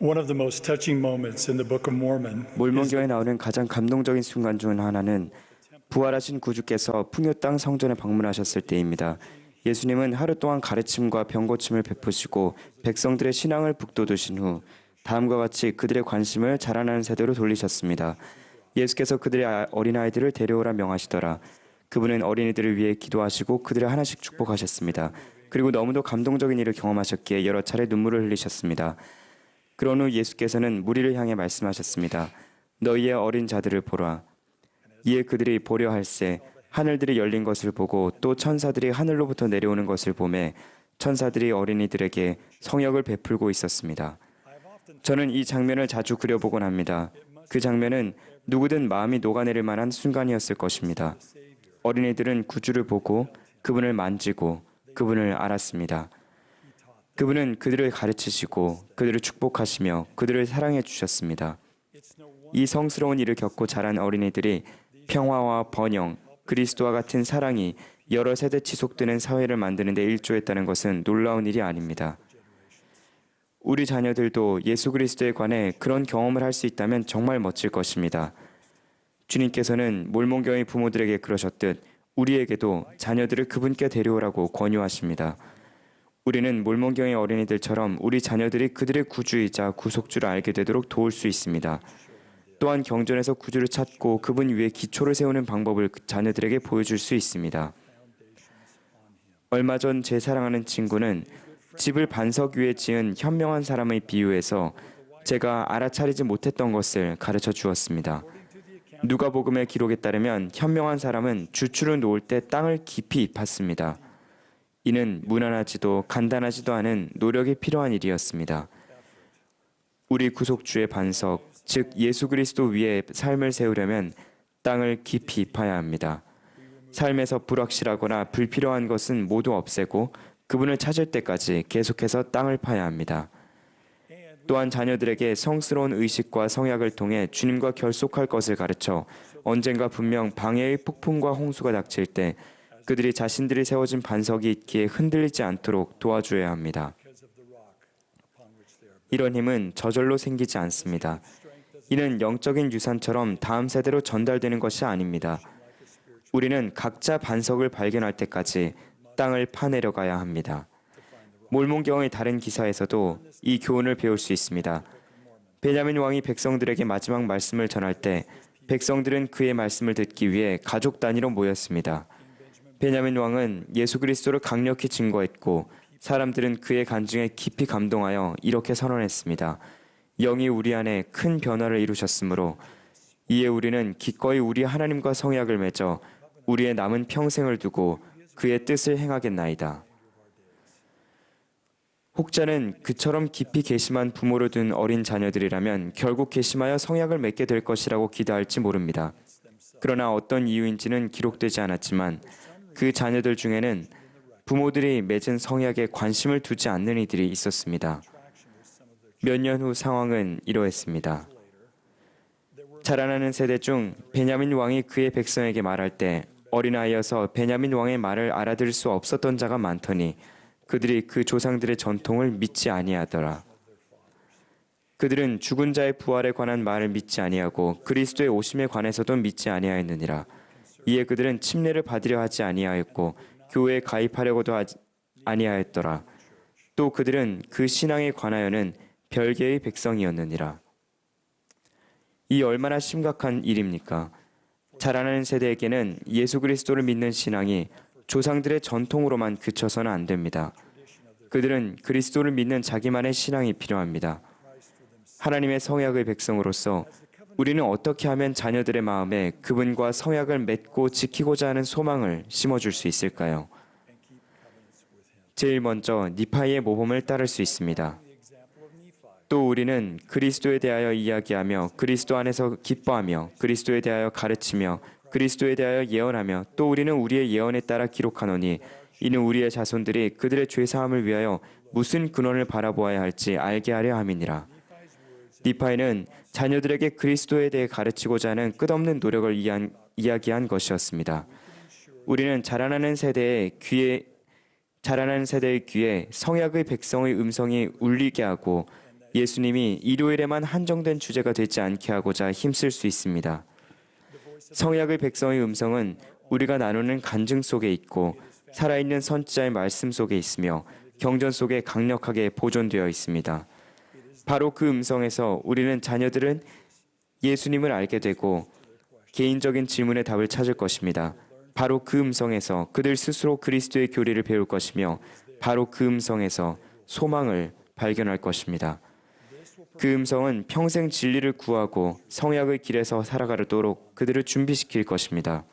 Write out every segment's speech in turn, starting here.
One of the most touching moments in the Book of Mormon 몰몬교에 나오는 가장 감동적인 순간 중 하나는 부활하신 구주께서 풍요 땅 성전에 방문하셨을 때입니다. 예수님은 하루 동안 가르침과 병고침을 베푸시고 백성들의 신앙을 북돋우신 후 다음과 같이 그들의 관심을 자라나는 세대로 돌리셨습니다. 예수께서 그들의 어린아이들을 데려오라 명하시더라. 그분은 어린이들을 위해 기도하시고 그들을 하나씩 축복하셨습니다. 그리고 너무도 감동적인 일을 경험하셨기에 여러 차례 눈물을 흘리셨습니다. 그런 후 예수께서는 무리를 향해 말씀하셨습니다. 너희의 어린 자들을 보라. 이에 그들이 보려 할새 하늘들이 열린 것을 보고 또 천사들이 하늘로부터 내려오는 것을 보매 천사들이 어린이들에게 성역을 베풀고 있었습니다. 저는 이 장면을 자주 그려보곤 합니다. 그 장면은 누구든 마음이 녹아내릴 만한 순간이었을 것입니다. 어린이들은 구주를 보고 그분을 만지고 그분을 알았습니다. 그분은 그들을 가르치시고 그들을 축복하시며 그들을 사랑해 주셨습니다. 이 성스러운 일을 겪고 자란 어린이들이 평화와 번영, 그리스도와 같은 사랑이 여러 세대 지속되는 사회를 만드는 데 일조했다는 것은 놀라운 일이 아닙니다. 우리 자녀들도 예수 그리스도에 관해 그런 경험을 할 수 있다면 정말 멋질 것입니다. 주님께서는 몰몬교의 부모들에게 그러셨듯 우리에게도 자녀들을 그분께 데려오라고 권유하십니다. 우리는 몰몬교의 어린이들처럼 우리 자녀들이 그들의 구주이자 구속주를 알게 되도록 도울 수 있습니다. 또한 경전에서 구주를 찾고 그분 위에 기초를 세우는 방법을 자녀들에게 보여줄 수 있습니다. 얼마 전 제 사랑하는 친구는 집을 반석 위에 지은 현명한 사람의 비유에서 제가 알아차리지 못했던 것을 가르쳐 주었습니다. 누가복음의 기록에 따르면 현명한 사람은 주추를 놓을 때 땅을 깊이 팠습니다. 이는 무난하지도 간단하지도 않은 노력이 필요한 일이었습니다. 우리 구속주의 반석, 즉 예수 그리스도 위에 삶을 세우려면 땅을 깊이 파야 합니다. 삶에서 불확실하거나 불필요한 것은 모두 없애고 그분을 찾을 때까지 계속해서 땅을 파야 합니다. 또한 자녀들에게 성스러운 의식과 성약을 통해 주님과 결속할 것을 가르쳐 언젠가 분명 방해의 폭풍과 홍수가 닥칠 때 그들이 자신들이 세워진 반석이 있기에 흔들리지 않도록 도와줘야 합니다. 이런 힘은 저절로 생기지 않습니다. 이는 영적인 유산처럼 다음 세대로 전달되는 것이 아닙니다. 우리는 각자 반석을 발견할 때까지 땅을 파내려가야 합니다. 몰몬경의 다른 기사에서도 이 교훈을 배울 수 있습니다. 베냐민 왕이 백성들에게 마지막 말씀을 전할 때 백성들은 그의 말씀을 듣기 위해 가족 단위로 모였습니다. 베냐민 왕은 예수 그리스도를 강력히 증거했고 사람들은 그의 간증에 깊이 감동하여 이렇게 선언했습니다. 영이 우리 안에 큰 변화를 이루셨으므로 이에 우리는 기꺼이 우리 하나님과 성약을 맺어 우리의 남은 평생을 두고 그의 뜻을 행하겠나이다. 혹자는 그처럼 깊이 괘씸한 부모를 둔 어린 자녀들이라면 결국 괘씸하여 성약을 맺게 될 것이라고 기대할지 모릅니다. 그러나 어떤 이유인지는 기록되지 않았지만 그 자녀들 중에는 부모들이 맺은 성약에 관심을 두지 않는 이들이 있었습니다. 몇 년 후 상황은 이러했습니다. 자라나는 세대 중 베냐민 왕이 그의 백성에게 말할 때 어린아이여서 베냐민 왕의 말을 알아들을 수 없었던 자가 많더니 그들이 그 조상들의 전통을 믿지 아니하더라. 그들은 죽은 자의 부활에 관한 말을 믿지 아니하고 그리스도의 오심에 관해서도 믿지 아니하였느니라. 이에 그들은 침례를 받으려 하지 아니하였고 교회에 가입하려고도 아니하였더라. 또 그들은 그 신앙에 관하여는 별개의 백성이었느니라. 이 얼마나 심각한 일입니까? 자라나는 세대에게는 예수 그리스도를 믿는 신앙이 조상들의 전통으로만 그쳐서는 안 됩니다. 그들은 그리스도를 믿는 자기만의 신앙이 필요합니다. 하나님의 성약의 백성으로서 우리는 어떻게 하면 자녀들의 마음에 그분과 성약을 맺고 지키고자 하는 소망을 심어줄 수 있을까요? 제일 먼저 니파이의 모범을 따를 수 있습니다. 또 우리는 그리스도에 대하여 이야기하며 그리스도 안에서 기뻐하며 그리스도에 대하여 가르치며 그리스도에 대하여 예언하며 또 우리는 우리의 예언에 따라 기록하노니 이는 우리의 자손들이 그들의 죄사함을 위하여 무슨 근원을 바라보아야 할지 알게 하려 함이니라. 니파이는 자녀들에게 그리스도에 대해 가르치고자 하는 끝없는 노력을 이야기한 것이었습니다. 우리는 자라나는 세대의 귀에 성약의 백성의 음성이 울리게 하고 예수님이 일요일에만 한정된 주제가 되지 않게 하고자 힘쓸 수 있습니다. 성약의 백성의 음성은 우리가 나누는 간증 속에 있고 살아있는 선지자의 말씀 속에 있으며 경전 속에 강력하게 보존되어 있습니다. 바로 그 음성에서 우리는 자녀들은 예수님을 알게 되고 개인적인 질문의 답을 찾을 것입니다. 바로 그 음성에서 그들 스스로 그리스도의 교리를 배울 것이며 바로 그 음성에서 소망을 발견할 것입니다. 그 음성은 평생 진리를 구하고 성약의 길에서 살아가도록 그들을 준비시킬 것입니다.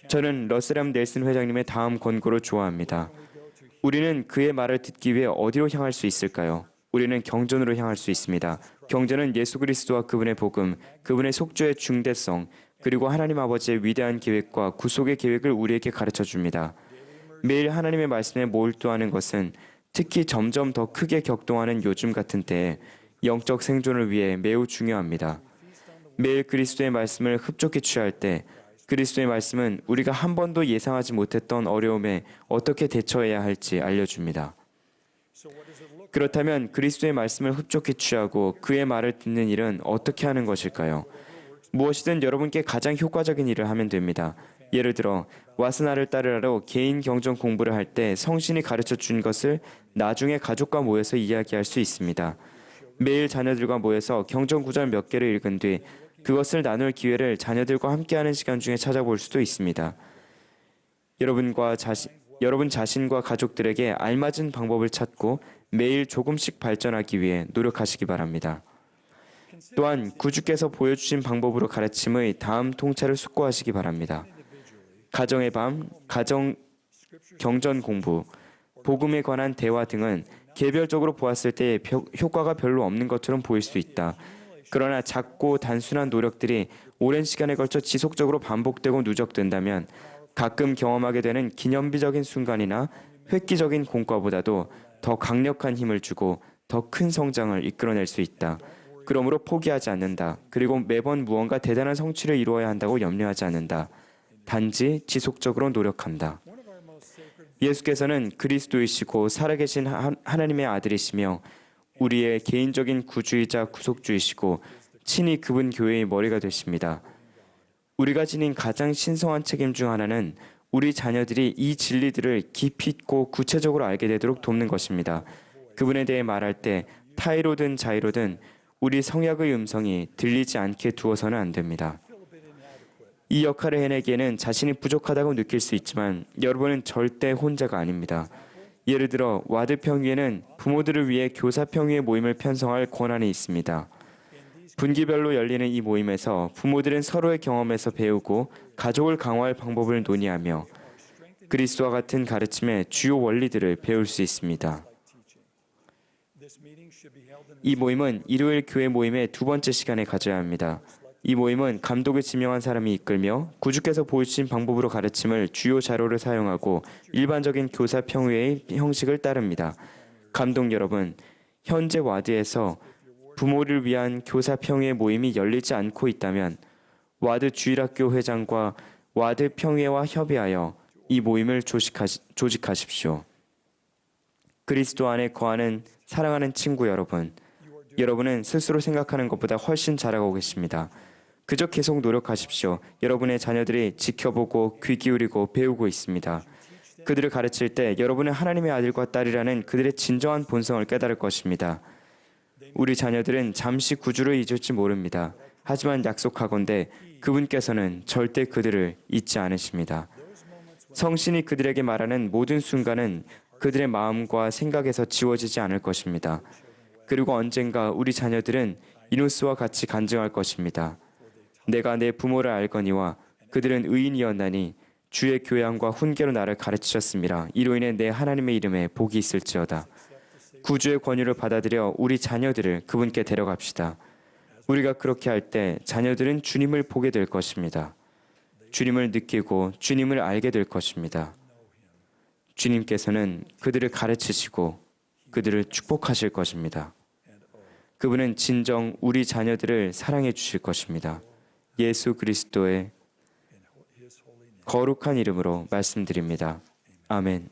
저는 러셀 넬슨 회장님의 다음 권고를 좋아합니다. 우리는 그의 말을 듣기 위해 어디로 향할 수 있을까요? 우리는 경전으로 향할 수 있습니다. 경전은 예수 그리스도와 그분의 복음, 그분의 속죄의 중대성, 그리고 하나님 아버지의 위대한 계획과 구속의 계획을 우리에게 가르쳐 줍니다. 매일 하나님의 말씀에 몰두하는 것은 특히 점점 더 크게 격동하는 요즘 같은 때에 영적 생존을 위해 매우 중요합니다. 매일 그리스도의 말씀을 흡족히 취할 때 그리스도의 말씀은 우리가 한 번도 예상하지 못했던 어려움에 어떻게 대처해야 할지 알려줍니다. 그렇다면 그리스도의 말씀을 흡족히 취하고 그의 말을 듣는 일은 어떻게 하는 것일까요? 무엇이든 여러분께 가장 효과적인 일을 하면 됩니다. 예를 들어 와스나를 따르라로 개인 경전 공부를 할 때 성신이 가르쳐 준 것을 나중에 가족과 모여서 이야기할 수 있습니다. 매일 자녀들과 모여서 경전 구절 몇 개를 읽은 뒤 그것을 나눌 기회를 자녀들과 함께하는 시간 중에 찾아볼 수도 있습니다. 여러분 자신과 가족들에게 알맞은 방법을 찾고 매일 조금씩 발전하기 위해 노력하시기 바랍니다. 또한 구주께서 보여주신 방법으로 가르침의 다음 통찰을 숙고하시기 바랍니다. 가정의 밤, 가정 경전 공부, 복음에 관한 대화 등은 개별적으로 보았을 때 효과가 별로 없는 것처럼 보일 수 있다. 그러나 작고 단순한 노력들이 오랜 시간에 걸쳐 지속적으로 반복되고 누적된다면 가끔 경험하게 되는 기념비적인 순간이나 획기적인 공과보다도 더 강력한 힘을 주고 더 큰 성장을 이끌어낼 수 있다. 그러므로 포기하지 않는다. 그리고 매번 무언가 대단한 성취를 이루어야 한다고 염려하지 않는다. 단지 지속적으로 노력한다. 예수께서는 그리스도이시고 살아계신 하나님의 아들이시며 우리의 개인적인 구주이자 구속주이시고 친히 그분 교회의 머리가 되십니다. 우리가 지닌 가장 신성한 책임 중 하나는 우리 자녀들이 이 진리들을 깊이 있고 구체적으로 알게 되도록 돕는 것입니다. 그분에 대해 말할 때 타이로든 자이로든 우리 성약의 음성이 들리지 않게 두어서는 안 됩니다. 이 역할을 해내기에는 자신이 부족하다고 느낄 수 있지만 여러분은 절대 혼자가 아닙니다. 예를 들어 와드 평위에는 부모들을 위해 교사 평위의 모임을 편성할 권한이 있습니다. 분기별로 열리는 이 모임에서 부모들은 서로의 경험에서 배우고 가족을 강화할 방법을 논의하며 그리스도와 같은 가르침의 주요 원리들을 배울 수 있습니다. 이 모임은 일요일 교회 모임의 두 번째 시간에 가져야 합니다. 이 모임은 감독을 지명한 사람이 이끌며 구주께서 보여주신 방법으로 가르침을 주요 자료를 사용하고 일반적인 교사 평회의 형식을 따릅니다. 감독 여러분, 현재 와드에서 부모를 위한 교사 평회 모임이 열리지 않고 있다면 와드 주일학교 회장과 와드 평회와 협의하여 이 모임을 조직하십시오. 그리스도 안에 거하는 사랑하는 친구 여러분, 여러분은 스스로 생각하는 것보다 훨씬 잘하고 계십니다. 그저 계속 노력하십시오. 여러분의 자녀들이 지켜보고 귀 기울이고 배우고 있습니다. 그들을 가르칠 때 여러분은 하나님의 아들과 딸이라는 그들의 진정한 본성을 깨달을 것입니다. 우리 자녀들은 잠시 구주를 잊을지 모릅니다. 하지만 약속하건대 그분께서는 절대 그들을 잊지 않으십니다. 성신이 그들에게 말하는 모든 순간은 그들의 마음과 생각에서 지워지지 않을 것입니다. 그리고 언젠가 우리 자녀들은 이누스와 같이 간증할 것입니다. 내가 내 부모를 알거니와 그들은 의인이었나니 주의 교양과 훈계로 나를 가르치셨습니다. 이로 인해 내 하나님의 이름에 복이 있을지어다. 구주의 권유를 받아들여 우리 자녀들을 그분께 데려갑시다. 우리가 그렇게 할 때 자녀들은 주님을 보게 될 것입니다. 주님을 느끼고 주님을 알게 될 것입니다. 주님께서는 그들을 가르치시고 그들을 축복하실 것입니다. 그분은 진정 우리 자녀들을 사랑해 주실 것입니다. 예수 그리스도의 거룩한 이름으로 말씀드립니다. 아멘.